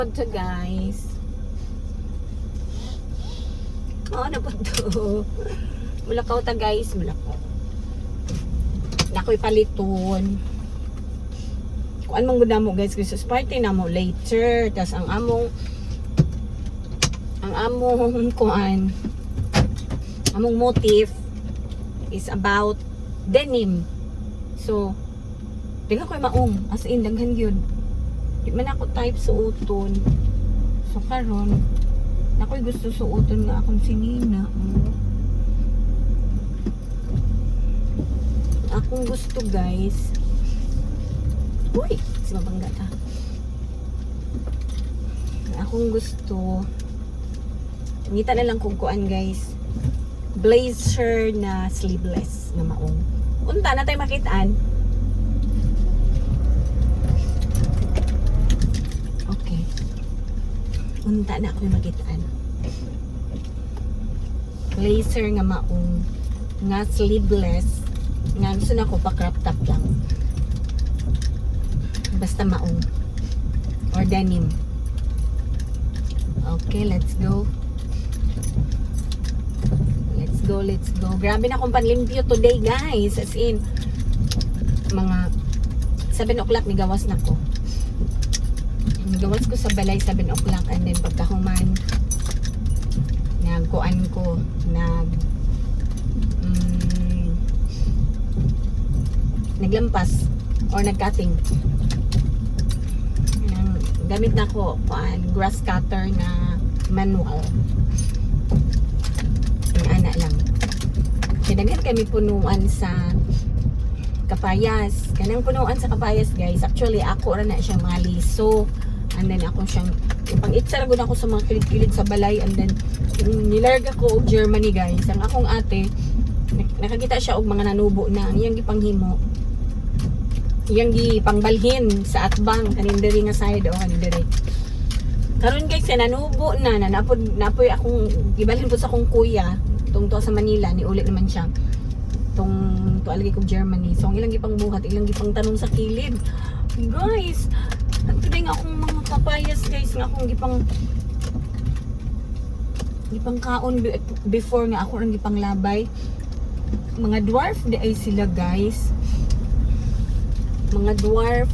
Ito guys. Na po to. Mulakaw ta guys, mulakaw. Nakoy paliton. Kung anong guna mo guys, Christmas party na mo later. Tas ang among motif is about denim. So, daghan ko'y maong. As in, daghan yun. Di man ako type suoton. So, karon ako'y gusto suoton nga akong sinina. Akong gusto guys. Uy! Si mabangga ta. Akong gusto. Ngita na lang kung kuan guys. Blazer na sleeveless na maong. Unta na tayo makitaan. Okay. Unta na ako makitaan. Blazer nga maong. Nga sleeveless. Nga gusto na ko pa crop top lang. Basta maong. Or denim. Okay, let's go. Let's go. Grabe na akong panlimpyo today guys. As in, mga 7 o'clock nigawas na ko. Nigawas ko sa balay 7 o'clock and then pagkahuman nagkuan ko naglampas or nagcutting. Gamit na ko grass cutter na manual. Ana lang. Kinaghan kami punuan sa kapayas. Kanang punuan sa kapayas guys. Actually ako ra na siyang mga liso. And then ako siyang ipang-itsara gud ako sa mga kilid-kilid sa balay. And then nilarga ko og Germany guys. Ang akong ate nakakita siya og mga nanubo na iyang gipanghimo. Iyang gipangbalhin sa atbang kanin diri nga side o kanin diri. Karon guys, nanubo na napoy akong gibalhin po sa akong kuya. Tungto sa Manila, ni ulit naman siya. Alagi kong Germany. So, ang ilang gipang buhat, ilang gipang tanong sa kilid. Guys, today nga akong mga kapayas, guys, nga akong gipang kaon before nga ako ang gipang labay. Mga dwarf di ay sila, guys. Mga dwarf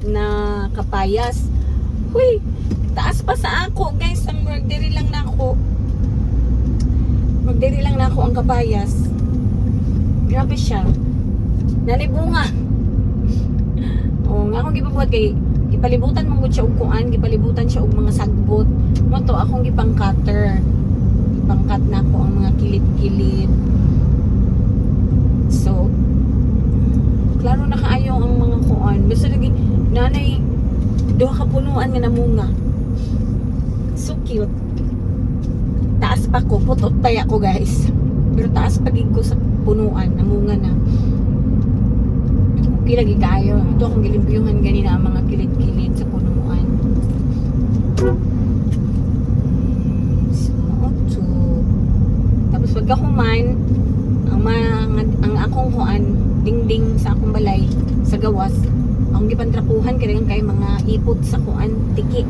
na kapayas. Huy, taas pa sa ako, guys. Ang murdery lang na ako. Magdiri lang na ako ang kapayas. Grabe siya. Nanibunga. Nga akong gipabuhat kay gipalibutan mo siya og kuan, gipalibutan siya og mga sagbot. Moto akong gipang cutter. Gipang-cut na ako ang mga kilid-kilid. So, klaro na kaayo ang mga kuan. Basta lagi nanay duha ka punuan nga namunga. So cute. Taas pa ko, putot pa ako guys. Pero taas pagig ko sa punuan, namunga na. Okay lagi kayo. Ito akong gilimpyuhan ganina ang mga kilid-kilid sa punuan. So, ito. Tapos pagkahuman, ang akong kuan, dingding sa akong balay, sa gawas, akong gipantrapuhan kaya kay mga ipot sa kuan, tiki,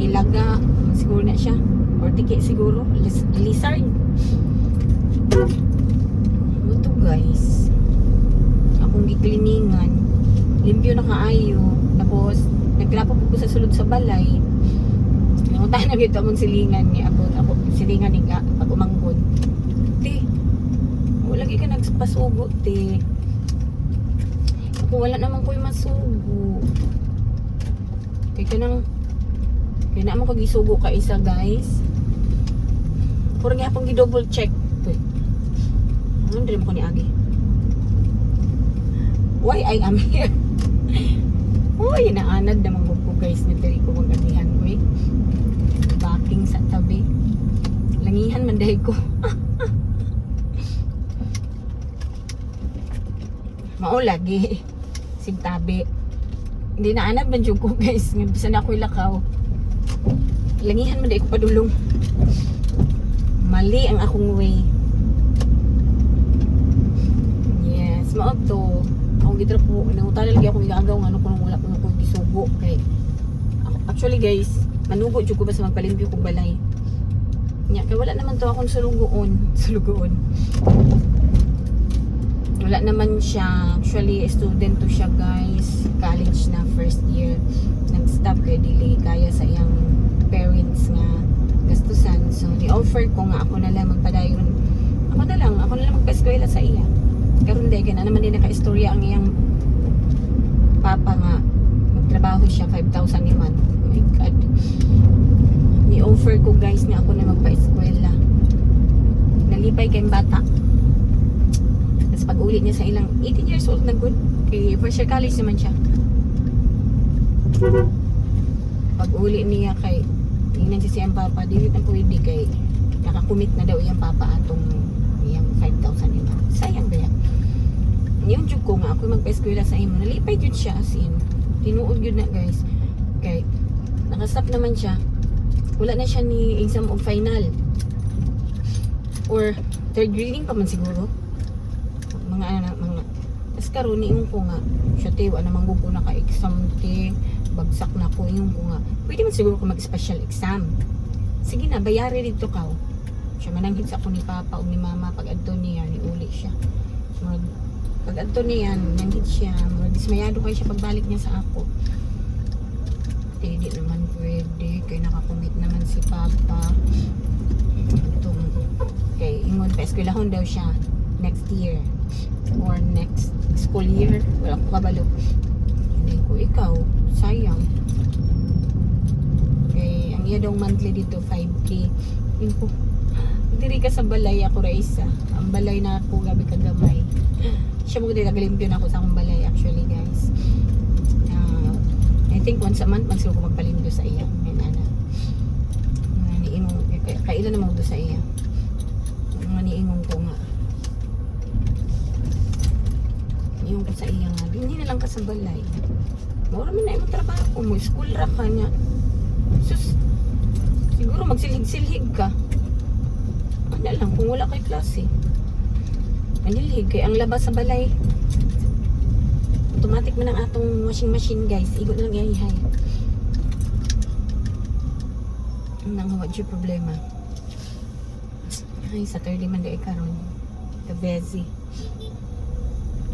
ilaga, siguro na siya or tiki siguro, lizard. Ito guys, akong gikliningan, limpyo na kaayo. Tapos naglapo po sa sulod sa balay. Nanguntahan na gito mong silingan ni abot ako, silingan ni ka pag umanggod. Te, wala ka nagpasugo te. Ako wala naman ko'y masugo. Kaya naman kag isugo ka isa guys. Puro nga pang gi-double check. Ano dream ko ni Agi? Why I am here? Uy, naanad naman ko guys na diri ko mag-agihan ko eh. Backing sa tabi. Langihan man dahil ko. Mao lagi. Sigtabi. Hindi naanad man dyan ko guys. Ngabisa na ako'y lakaw. Langihan man dahil ko padulong. Mali ang akong way. Yes, mao to. Akong gitra po, nangutala lagi akong igagaw nga ano kung wala ko gisugo kay Actually guys, manugo jud ko ba sa magpalimpyo kog balay. Nya kay wala naman to akong sulugoon. Sulugoon. Wala naman siya. Actually, student to siya guys. College na first year. Nag-stop kay dili kaya sa iyang parents nga gastusan. So, ni-offer ko nga ako na lang magpadayon. Ako na lang magpa-eskwela sa iya. Karon day na naman din naka-istorya ang iyang papa nga magtrabaho siya 5,000 a month. Oh my God. Ni-offer ko guys nga ako na magpa-eskwela. Nalipay kay bata. Tapos pag ulit niya sa ilang 18 years old na good. Kay first year college naman siya. Pag uli niya kay tingnan si siyang papa, dili na pwede kay nakakumit na daw iyang papa atong iyang 5,000 a month. Sayang ba yan? Yung jud ko nga ako magpa-eskwela sa imo. Nalipay jud siya as in. Tinuod jud na guys. Kay nakastop naman siya. Wala na siya ni exam of final. Or third grading pa man siguro. Mga tas karon niung ko nga siya tiwa na manggug ko na ka exam ti bagsak na ko yung ko nga pwede man siguro ko mag special exam. Sige na bayari dito ka. Siya mananghid sa ko ni papa o ni mama pag adto niya ni uli siya. Pag adto niya nanghid siya dismayado kay siya pagbalik niya sa ako. Hindi naman pwede kay nakakumit naman si papa. Itong kay ingon pa eskwelahon daw siya next year or next school year. Wala ko kabalo. Hindi ko ikaw sayang. Okay, ang iya daw monthly dito 5K. Yun po. Diri ka sa balay ako Raisa. Ang balay na ako gabi kagamay. Siya mo dito nagalimpyo na ako sa akong balay actually guys. I think once a month man ko magpalimpyo sa iya. Yan ana. Niingong kailan naman do sa iya. Niingong ko nga. Yung ko sa iya nga. Hindi na lang ka sa balay. Mura man na imong trabaho mo. School ra ka niya. Sus, siguro magsilhig-silhig ka. Ano lang, kung wala kay klase. Manilhig kay ang labas sa balay. Automatic man ang atong washing machine guys. Igot na lang ihay. Nang what's your problema? Ay, Saturday man day karon. The busy.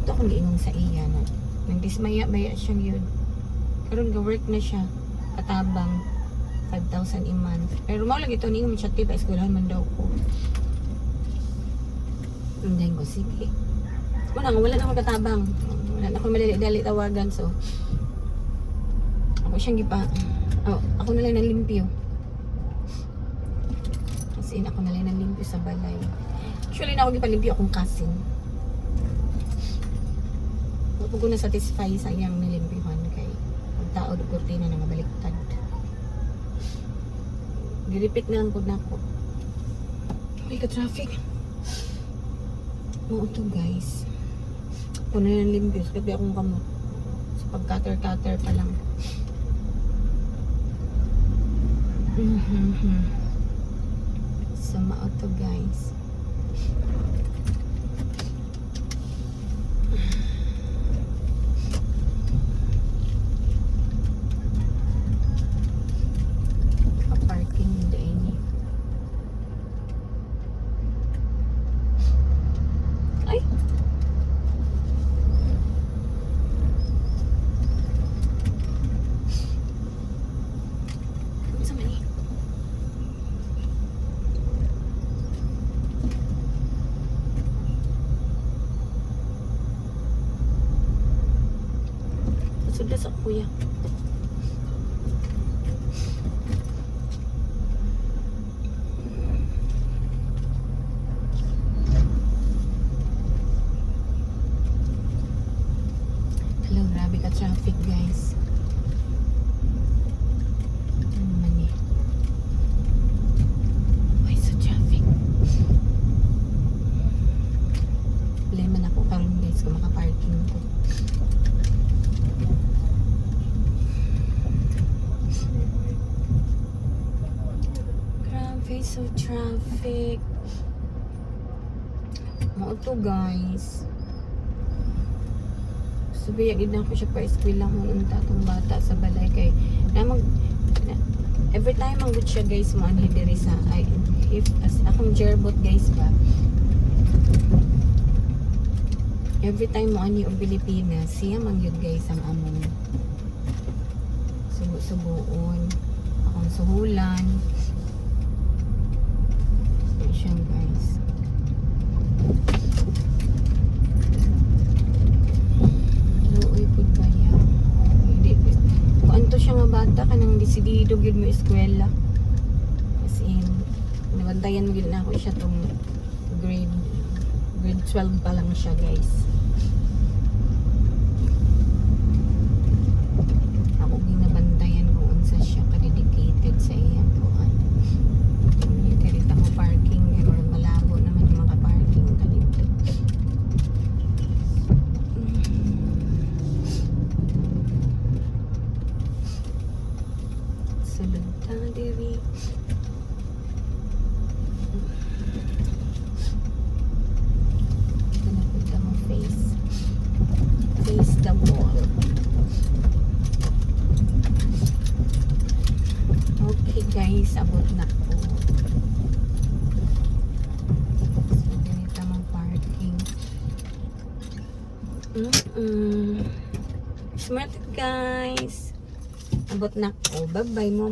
Ito akong giingong sa iya na. Nang dismaya-maya siya yun. Karon ga-work na siya. Katabang 5,000 a month. Pero mao lang ito niyo siya tipa eskwelahan man daw ko. Hindi ko sige. Wala na akong katabang. Wala na akong madali-dali tawagan so. Ako siyang gipa. Oh, ako na lang nalimpyo. Kasi ako na lang nalimpyo sa balay. Actually na ako gipalimpyo akong cousin. Kapag ko na-satisfy sa iyang nilimpyuhan kay pagtaod o kurtina na mabaliktad. Diripit na lang po na ako. May ka-traffic. Oo to guys. Ako na yung limpios. Gabi akong kamot. Sa pag-cutter pa lang. So ma-auto guys. Sudah sa kuya. Hello, grabe ka traffic guys. Ano naman eh. Why sa traffic? Problema na po karon guys kung makaparking ko. So traffic. Mauto guys. Subiyag gid na ko siya pa eskwela hon unta tong bata sa balay kay namang every time ang good siya guys mo anhi diri sa ay if as akong gerbot guys ba every time mo anhi og Pilipinas siya man yun guys ang among subuon akong suhulan so siya guys luoy pud ba yan hindi kuanto siya nga bata kanang desidido gyud mo eskwela as in nabantayan mo gyud na ako siya tong grade 12 pa lang siya guys ako ginabantayan kung unsa siya ka-dedicated sa iyang kuan dito mo parking or malabo naman yung mga parking dito sulod ta diri pinapunta mo face the wall okay guys abot na ko so ganito mong parking smart guys abot na ko bye bye mo